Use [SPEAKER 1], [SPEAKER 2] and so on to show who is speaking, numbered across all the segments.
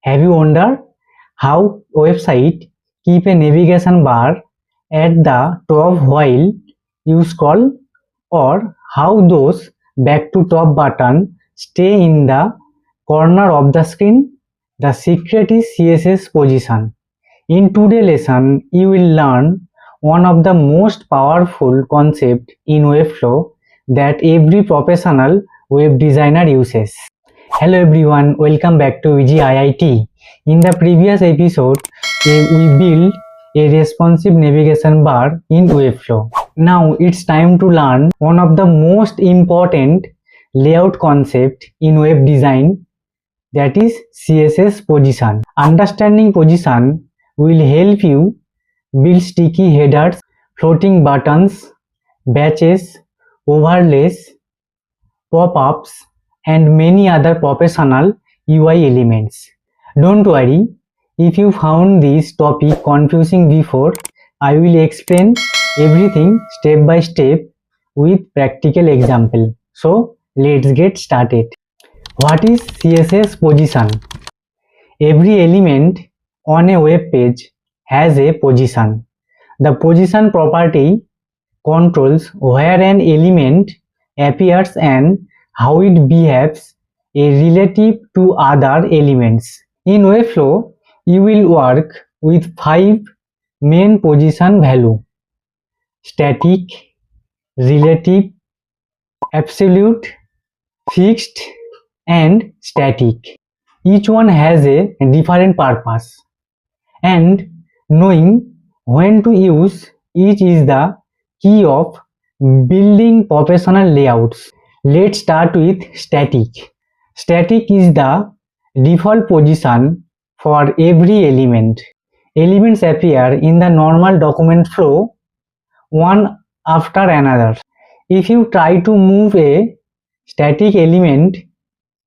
[SPEAKER 1] Have you wondered how website keep a navigation bar at the top while you scroll, or how those back to top button stay in the corner of the screen? The secret is CSS position. In today's lesson, you will learn one of the most powerful concepts in Webflow that every professional web designer uses. Hello everyone, welcome back to UGIIT. In the previous episode, we built a responsive navigation bar in Webflow. Now it's time to learn one of the most important layout concept in web design, that is CSS position. Understanding position will help you build sticky headers, floating buttons, batches, overlays, pop-ups, and many other professional UI elements. Don't worry, if you found this topic confusing before, I will explain everything step by step with practical example. So let's get started. What is CSS position? Every element on a web page has a position. The position property controls where an element appears and how it behaves relative to other elements. In Webflow, you will work with 5 main position values: static, relative, absolute, fixed, and static. Each one has a different purpose, and knowing when to use each is the key of building professional layouts. Let's start with static. Static is the default position for every element. Elements appear in the normal document flow one after another. If you try to move a static element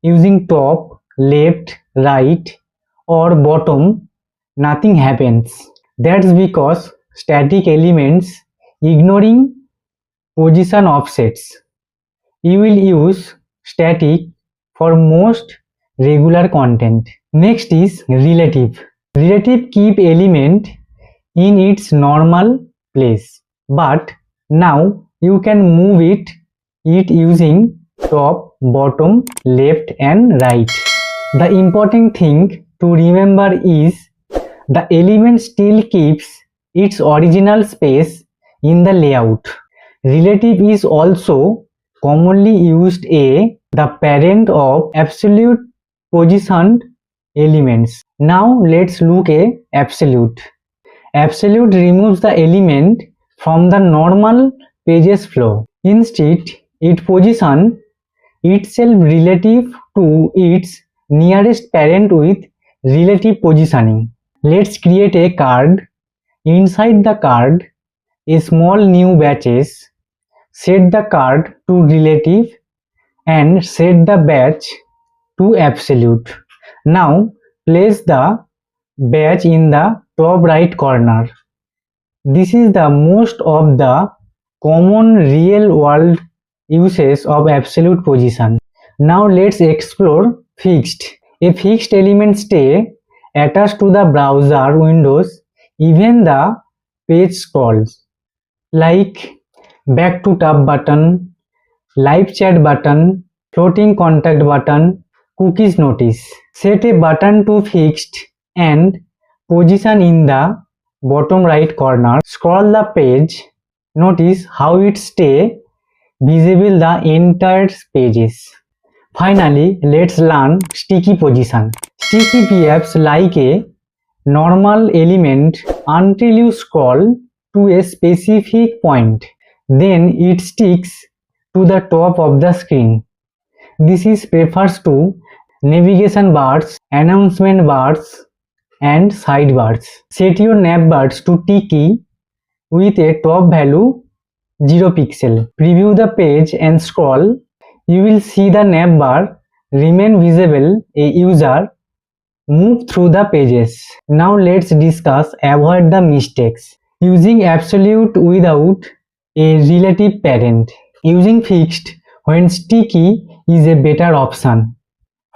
[SPEAKER 1] using top, left, right, or bottom, nothing happens. That's because static elements ignoring position offsets. You will use static for most regular content. Next is relative. Relative keep element in its normal place, but now you can move it using top, bottom, left, and right. The important thing to remember is the element still keeps its original space in the layout. Relative is also commonly used as the parent of absolute positioned elements. Now let's look at absolute. Absolute removes the element from the normal pages flow. Instead, it positions itself relative to its nearest parent with relative positioning. Let's create a card. Inside the card, a small new batches. Set the card to relative and set the batch to absolute. Now place the batch in the top right corner. This is the most of the common real world uses of absolute position. Now let's explore fixed. A fixed element stay attached to the browser windows even the page scrolls, like back to top button, live chat button, floating contact button, cookies notice. Set a button to fixed and position in the bottom right corner. Scroll the page. Notice how it stay visible the entire pages. Finally, let's learn sticky position. Sticky behaves like a normal element until you scroll to a specific point. Then it sticks to the top of the screen. This refers to navigation bars, announcement bars, and sidebars. Set your navbars to sticky with a top value 0 pixel. Preview the page and scroll. You will see the navbar remain visible as user move through the pages. Now let's discuss avoid the mistakes. Using absolute without a relative parent. Using fixed when sticky is a better option.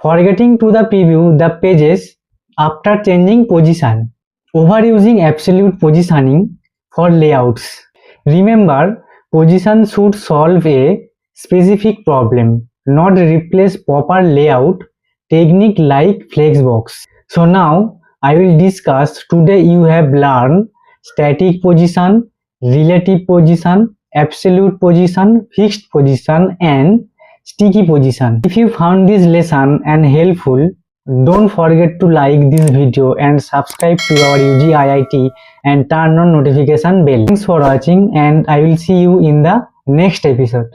[SPEAKER 1] Forgetting to preview the pages After changing position, overusing absolute positioning for layouts. Remember, position should solve a specific problem, not replace proper layout technique like flexbox. So now I will discuss. Today you have learned static position, relative position, absolute position, fixed position and sticky position. If you found this lesson and helpful, don't forget to like this video and subscribe to our UGIIT and turn on notification bell. Thanks for watching and I will see you in the next episode.